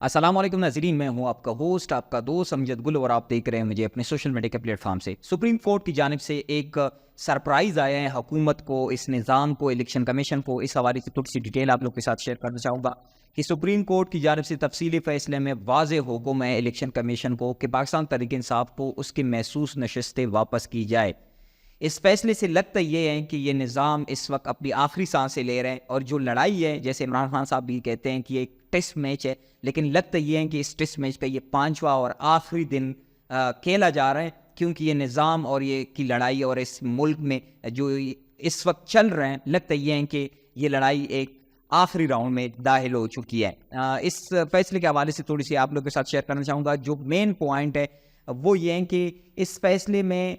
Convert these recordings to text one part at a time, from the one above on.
السلام علیکم ناظرین، میں ہوں آپ کا ہوسٹ، آپ کا دوست امجد گل، اور آپ دیکھ رہے ہیں مجھے اپنے سوشل میڈیا کے پلیٹ فارم سے۔ سپریم کورٹ کی جانب سے ایک سرپرائز آیا ہے حکومت کو، اس نظام کو، الیکشن کمیشن کو۔ اس حوالے سے تھوڑی سی ڈیٹیل آپ لوگ کے ساتھ شیئر کرنا چاہوں گا کہ سپریم کورٹ کی جانب سے تفصیلی فیصلے میں واضح حکم ہے الیکشن کمیشن کو کہ پاکستان تحریک انصاف کو اس کی محسوس نشستیں واپس کی جائے۔ اس فیصلے سے لگتا یہ ہے کہ یہ نظام اس وقت اپنی آخری سانسیں لے رہے ہیں، اور جو لڑائی ہے، جیسے عمران خان صاحب بھی کہتے ہیں کہ یہ ایک ٹیسٹ میچ ہے، لیکن لگتا یہ ہے کہ اس ٹیسٹ میچ کا یہ 5واں اور آخری دن کھیلا جا رہا ہے، کیونکہ یہ نظام اور یہ کی لڑائی اور اس ملک میں جو اس وقت چل رہے ہیں، لگتا یہ ہے کہ یہ لڑائی ایک آخری راؤنڈ میں داخل ہو چکی ہے۔ اس فیصلے کے حوالے سے تھوڑی سی آپ لوگوں کے ساتھ شیئر کرنا چاہوں گا۔ جو مین پوائنٹ ہے وہ یہ ہے کہ اس فیصلے میں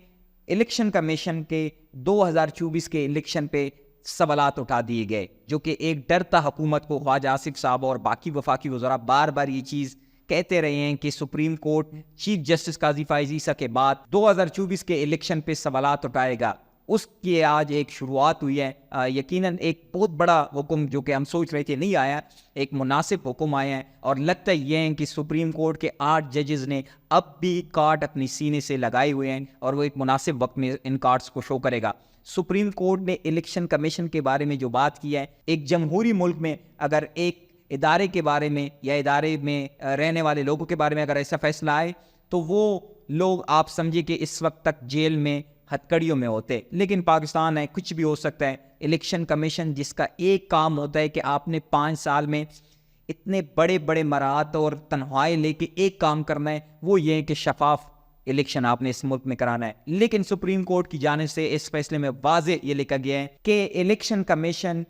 الیکشن کمیشن کے 2024 کے الیکشن پہ سوالات اٹھا دیے گئے، جو کہ ایک ڈر تھا حکومت کو۔ خواجہ آصف صاحب اور باقی وفاقی وزراء بار بار یہ چیز کہتے رہے ہیں کہ سپریم کورٹ چیف جسٹس قاضی فائز عیسیٰ کے بعد 2024 کے الیکشن پہ سوالات اٹھائے گا۔ اس کی آج ایک شروعات ہوئی ہے۔ یقیناً ایک بہت بڑا حکم جو کہ ہم سوچ رہے تھے نہیں آیا، ایک مناسب حکم آیا ہے، اور لگتا یہ ہے کہ سپریم کورٹ کے 8 ججز نے اب بھی کارڈ اپنی سینے سے لگائے ہوئے ہیں، اور وہ ایک مناسب وقت میں ان کارڈز کو شو کرے گا۔ سپریم کورٹ نے الیکشن کمیشن کے بارے میں جو بات کی ہے، ایک جمہوری ملک میں اگر ایک ادارے کے بارے میں یا ادارے میں رہنے والے لوگوں کے بارے میں اگر ایسا فیصلہ آئے تو وہ لوگ آپ سمجھے کہ اس وقت تک جیل میں ہتھکڑیوں میں ہوتے، لیکن پاکستان ہے، کچھ بھی ہو سکتا ہے۔ الیکشن کمیشن جس کا ایک کام ہوتا ہے کہ آپ نے 5 سال میں اتنے بڑے بڑے مراحت اور تنخواہیں لے کے ایک کام کرنا ہے، وہ یہ ہے کہ شفاف الیکشن آپ نے اس ملک میں کرانا ہے۔ لیکن سپریم کورٹ کی جانب سے اس فیصلے میں واضح یہ لکھا گیا ہے کہ الیکشن کمیشن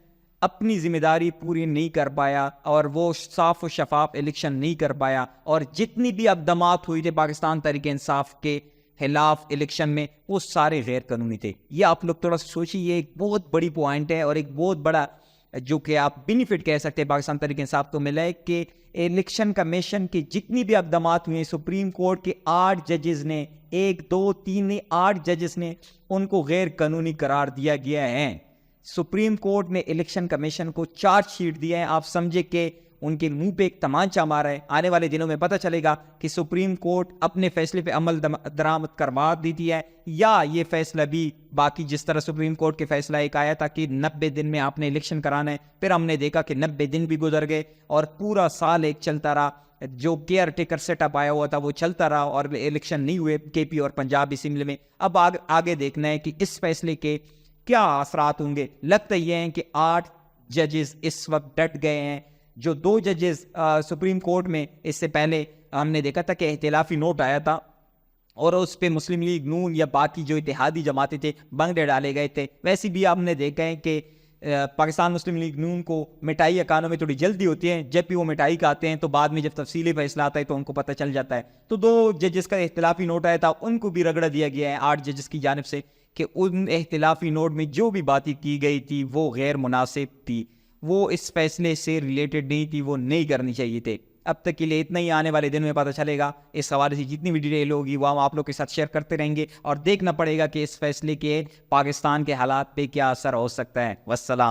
اپنی ذمہ داری پوری نہیں کر پایا، اور وہ صاف و شفاف الیکشن نہیں کر پایا، اور جتنی بھی اقدامات ہوئی تھے پاکستان تحریک انصاف کے خلاف الیکشن میں، وہ سارے غیر قانونی تھے۔ یہ آپ لوگ تھوڑا سا سوچیے، یہ ایک بہت بڑی پوائنٹ ہے، اور ایک بہت بڑا جو کہ آپ بینیفٹ کہہ سکتے ہیں پاکستان تحریک انصاف کو ملا ہے کہ الیکشن کمیشن کی جتنی بھی اقدامات ہوئے ہیں، سپریم کورٹ کے 8 ججز نے، 1 2 3 نہیں 8 ججز نے ان کو غیر قانونی قرار دیا گیا ہے۔ سپریم کورٹ نے الیکشن کمیشن کو چارج شیٹ دیا ہے، آپ سمجھے کہ ان کے منہ پہ ایک تمانچہ مارا ہے۔ آنے والے دنوں میں پتہ چلے گا کہ سپریم کورٹ اپنے فیصلے پہ عمل درآمد کروا دیتی ہے، یا یہ فیصلہ بھی باقی جس طرح سپریم کورٹ کے فیصلہ ایک آیا تھا کہ 90 دن میں آپ نے الیکشن کرانا ہے، پھر ہم نے دیکھا کہ 90 دن بھی گزر گئے اور پورا سال ایک چلتا رہا، جو کیئر ٹیکر سیٹ اپ آیا ہوا تھا وہ چلتا رہا، اور الیکشن نہیں ہوئے کے پی اور پنجاب اسمبلی میں۔ اب آگے دیکھنا ہے کہ اس فیصلے کے کیا اثرات ہوں گے۔ لگتا یہ ہے کہ 8 ججز اس وقت ڈٹ گئے ہیں۔ جو 2 ججز سپریم کورٹ میں اس سے پہلے ہم نے دیکھا تھا کہ اختلافی نوٹ آیا تھا، اور اس پہ مسلم لیگ نون یا باقی جو اتحادی جماعتیں تھے بنگڑے ڈالے گئے تھے۔ ویسے بھی آپ نے دیکھا ہے کہ پاکستان مسلم لیگ نون کو مٹائی اکانوں میں تھوڑی جلدی ہوتی ہے، جب بھی وہ مٹائی کھاتے ہیں تو بعد میں جب تفصیلی فیصلہ آتا ہے تو ان کو پتہ چل جاتا ہے۔ تو 2 ججز کا اختلافی نوٹ آیا تھا، ان کو بھی رگڑا دیا گیا ہے 8 ججز کی جانب سے کہ ان اختلافی نوٹ میں جو بھی باتیں کی گئی تھی وہ غیر مناسب تھی، وہ اس فیصلے سے ریلیٹڈ نہیں تھی، وہ نہیں کرنی چاہیے تھے۔ اب تک کے لیے اتنا ہی، آنے والے دن میں پتہ چلے گا۔ اس حوالے سے جتنی بھی ڈیٹیل ہوگی وہ ہم آپ لوگ کے ساتھ شیئر کرتے رہیں گے، اور دیکھنا پڑے گا کہ اس فیصلے کے پاکستان کے حالات پہ کیا اثر ہو سکتا ہے۔ والسلام۔